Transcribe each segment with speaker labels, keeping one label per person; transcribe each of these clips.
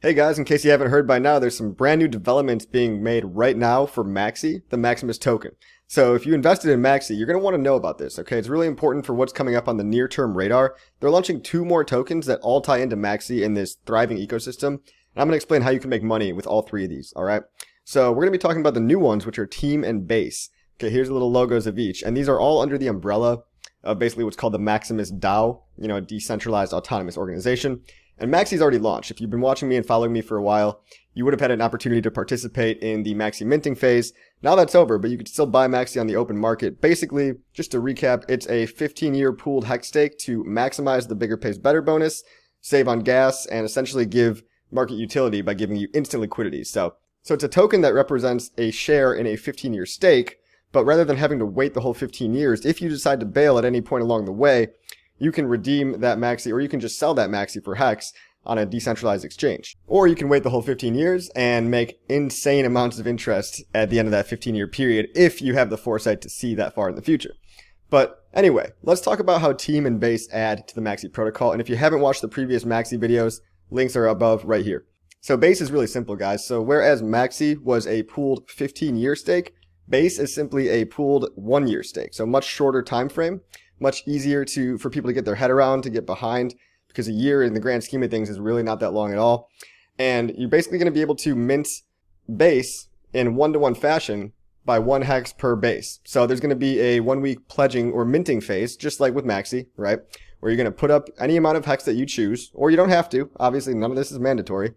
Speaker 1: Hey guys, in case you haven't heard by now, there's some brand new developments being made right now for MAXI, the Maximus token. So if you invested in MAXI, you're going to want to know about this, okay? It's really important for what's coming up on the near-term radar. They're launching 2 more tokens that all tie into MAXI in this thriving ecosystem. And I'm going to explain how you can make money with all 3 of these, alright? So we're going to be talking about the new ones, which are Team and Base. Okay, here's the little logos of each. And these are all under the umbrella of basically what's called the Maximus DAO, a decentralized autonomous organization. And MAXI's already launched. If you've been watching me and following me for a while, you would have had an opportunity to participate in the MAXI minting phase. Now that's over, but you can still buy MAXI on the open market. Basically, just to recap, it's a 15-year pooled hex stake to maximize the bigger pays better bonus, save on gas, and essentially give market utility by giving you instant liquidity. So it's a token that represents a share in a 15-year stake, but rather than having to wait the whole 15 years, if you decide to bail at any point along the way, you can redeem that MAXI, or you can just sell that MAXI for Hex on a decentralized exchange. Or you can wait the whole 15 years and make insane amounts of interest at the end of that 15-year period if you have the foresight to see that far in the future. But anyway, let's talk about how Team and Base add to the MAXI protocol. And if you haven't watched the previous MAXI videos, links are above right here. So Base is really simple, guys. So whereas MAXI was a pooled 15-year stake, Base is simply a pooled 1-year stake. So much shorter time frame. Much easier for people to get their head around, to get behind, because a year in the grand scheme of things is really not that long at all. And you're basically going to be able to mint Base in 1-to-1 fashion by 1 hex per base. So there's going to be a 1-week pledging or minting phase, just like with MAXI, right? Where you're going to put up any amount of hex that you choose, or you don't have to. Obviously, none of this is mandatory.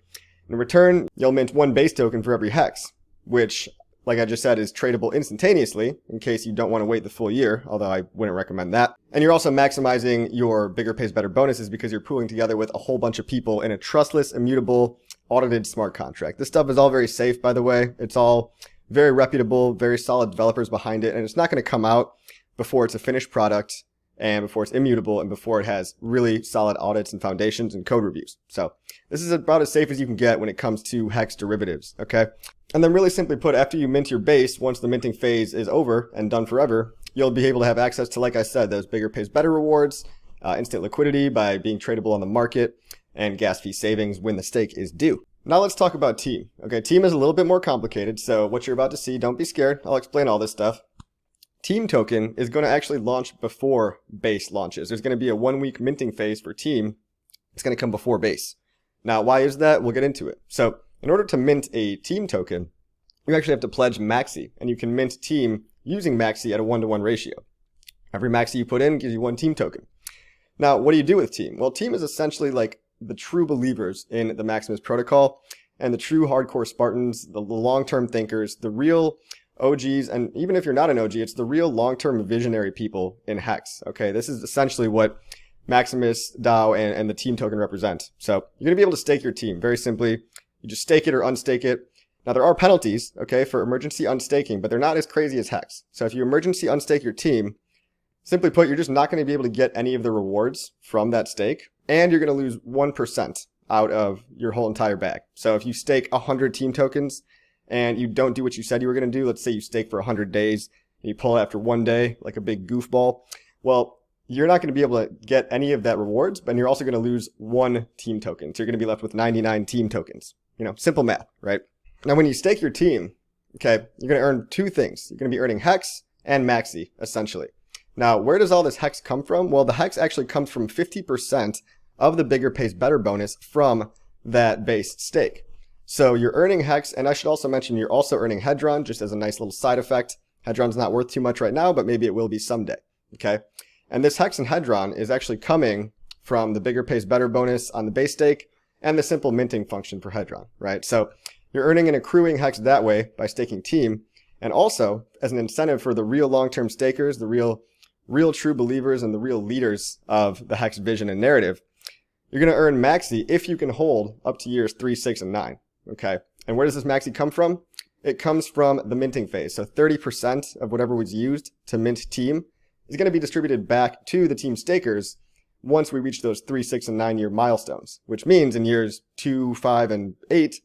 Speaker 1: In return, you'll mint 1 base token for every hex, which, like I just said, is tradable instantaneously in case you don't want to wait the full year, although I wouldn't recommend that. And you're also maximizing your bigger pays better bonuses because you're pooling together with a whole bunch of people in a trustless, immutable, audited smart contract. This stuff is all very safe, by the way. It's all very reputable, very solid developers behind it, and it's not going to come out before it's a finished product and before it's immutable and before it has really solid audits and foundations and code reviews. So this is about as safe as you can get when it comes to hex derivatives, okay? And then really simply put, after you mint your base, once the minting phase is over and done forever, you'll be able to have access to, like I said, those bigger pays better rewards, instant liquidity by being tradable on the market, and gas fee savings when the stake is due. Now let's talk about Team. Okay, Team is a little bit more complicated, so what you're about to see, don't be scared. I'll explain all this stuff. Team token is going to actually launch before Base launches. There's going to be a 1-week minting phase for Team. It's going to come before Base. Now, why is that? We'll get into it. So in order to mint a Team token, you actually have to pledge MAXI, and you can mint Team using MAXI at a 1-to-1 ratio. Every MAXI you put in gives you 1 Team token. Now, what do you do with Team? Well, Team is essentially like the true believers in the Maximus protocol, and the true hardcore Spartans, the long-term thinkers, the real OGs, and even if you're not an OG, it's the real long-term visionary people in Hex. Okay, this is essentially what Maximus, DAO, and the Team token represent. So you're going to be able to stake your Team very simply. You just stake it or unstake it. Now there are penalties, okay, for emergency unstaking, but they're not as crazy as Hex. So if you emergency unstake your Team, simply put, you're just not going to be able to get any of the rewards from that stake, and you're going to lose 1% out of your whole entire bag. So if you stake 100 Team tokens and you don't do what you said you were going to do, let's say you stake for 100 days and you pull it after 1 day like a big goofball, well, you're not going to be able to get any of that rewards, but you're also going to lose 1 Team token. So you're going to be left with 99 Team tokens. Simple math, right? Now, when you stake your Team, okay, you're going to earn 2 things. You're going to be earning Hex and MAXI, essentially. Now, where does all this Hex come from? Well, the Hex actually comes from 50% of the bigger pays better bonus from that base stake. So you're earning Hex, and I should also mention you're also earning Hedron, just as a nice little side effect. Hedron's not worth too much right now, but maybe it will be someday, okay? And this Hex and Hedron is actually coming from the bigger pays better bonus on the base stake and the simple minting function for Hedron, right? So you're earning and accruing Hex that way by staking Team, and also as an incentive for the real long-term stakers, the real true believers and the real leaders of the Hex vision and narrative, you're going to earn MAXI if you can hold up to years 3, 6, and 9, okay? And where does this MAXI come from? It comes from the minting phase. So 30% of whatever was used to mint Team is going to be distributed back to the Team stakers once we reach those 3, 6, and 9-year milestones, which means in years 2, 5, and 8,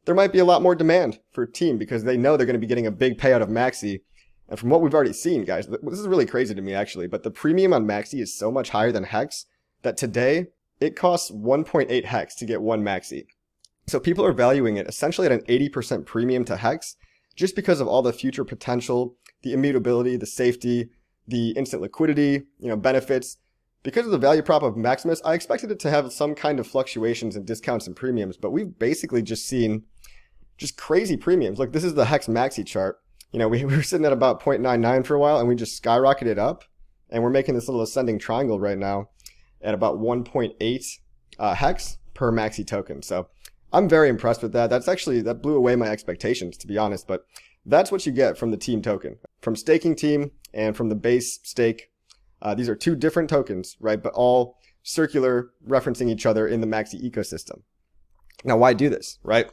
Speaker 1: there might be a lot more demand for Team because they know they're going to be getting a big payout of MAXI. And from what we've already seen, guys, this is really crazy to me, actually, but the premium on MAXI is so much higher than Hex that today it costs 1.8 Hex to get 1 MAXI. So people are valuing it essentially at an 80% premium to Hex just because of all the future potential, the immutability, the safety, the instant liquidity, benefits. Because of the value prop of Maximus, I expected it to have some kind of fluctuations and discounts and premiums, but we've basically just seen just crazy premiums. Look, this is the Hex MAXI chart. We were sitting at about 0.99 for a while, and we just skyrocketed up, and we're making this little ascending triangle right now at about 1.8 Hex per MAXI token. So I'm very impressed with that. That blew away my expectations, to be honest, but that's what you get from the team token. From staking team and from the base stake. These are two different tokens, right? But all circular, referencing each other in the MAXI ecosystem. Now, why do this, right?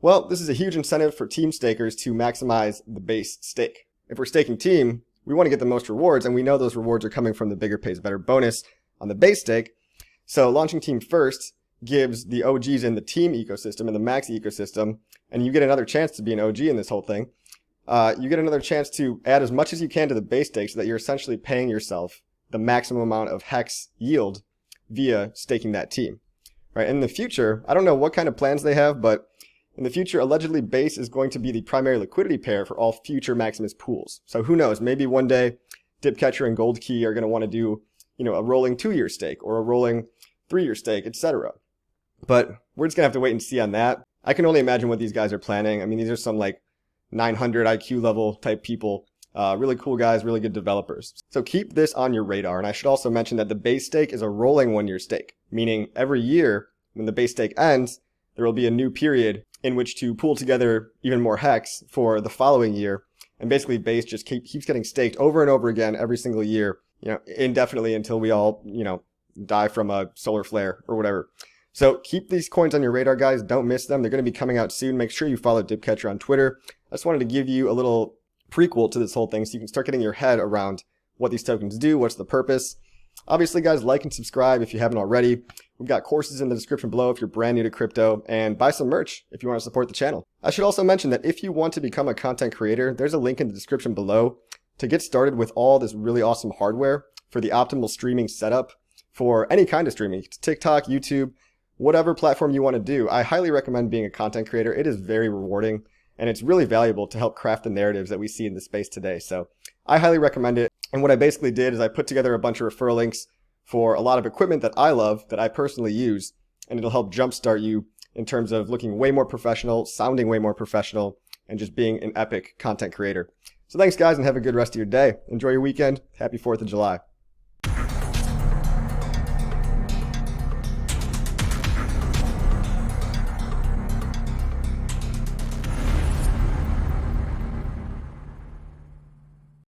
Speaker 1: Well, this is a huge incentive for team stakers to maximize the base stake. If we're staking team, we want to get the most rewards, and we know those rewards are coming from the bigger pays better bonus on the base stake. So launching team first gives the OGs in the team ecosystem and the MAXI ecosystem, and you get another chance to be an OG in this whole thing. You get another chance to add as much as you can to the base stake so that you're essentially paying yourself the maximum amount of Hex yield via staking that team. Right? In the future, I don't know what kind of plans they have, but in the future, allegedly base is going to be the primary liquidity pair for all future Maximus pools. So who knows? Maybe one day Dipcatcher and Gold Key are going to want to do, a rolling 2-year stake or a rolling 3-year stake, etc. But we're just going to have to wait and see on that. I can only imagine what these guys are planning. I mean, these are some 900 IQ level type people. Really cool guys, really good developers. So keep this on your radar. And I should also mention that the base stake is a rolling 1-year stake, meaning every year when the base stake ends, there will be a new period in which to pool together even more Hex for the following year. And basically base just keeps getting staked over and over again every single year, indefinitely until we all, die from a solar flare or whatever. So keep these coins on your radar, guys. Don't miss them. They're going to be coming out soon. Make sure you follow Dipcatcher on Twitter. I just wanted to give you a little prequel to this whole thing so you can start getting your head around what these tokens do, what's the purpose. Obviously, guys, like and subscribe if you haven't already. We've got courses in the description below if you're brand new to crypto, and buy some merch if you want to support the channel. I should also mention that if you want to become a content creator, there's a link in the description below to get started with all this really awesome hardware for the optimal streaming setup for any kind of streaming. It's TikTok, YouTube, whatever platform you want to do. I highly recommend being a content creator. It is very rewarding, and it's really valuable to help craft the narratives that we see in the space today. So I highly recommend it. And what I basically did is I put together a bunch of referral links for a lot of equipment that I love, that I personally use, and it'll help jumpstart you in terms of looking way more professional, sounding way more professional, and just being an epic content creator. So thanks, guys, and have a good rest of your day. Enjoy your weekend. Happy 4th of July.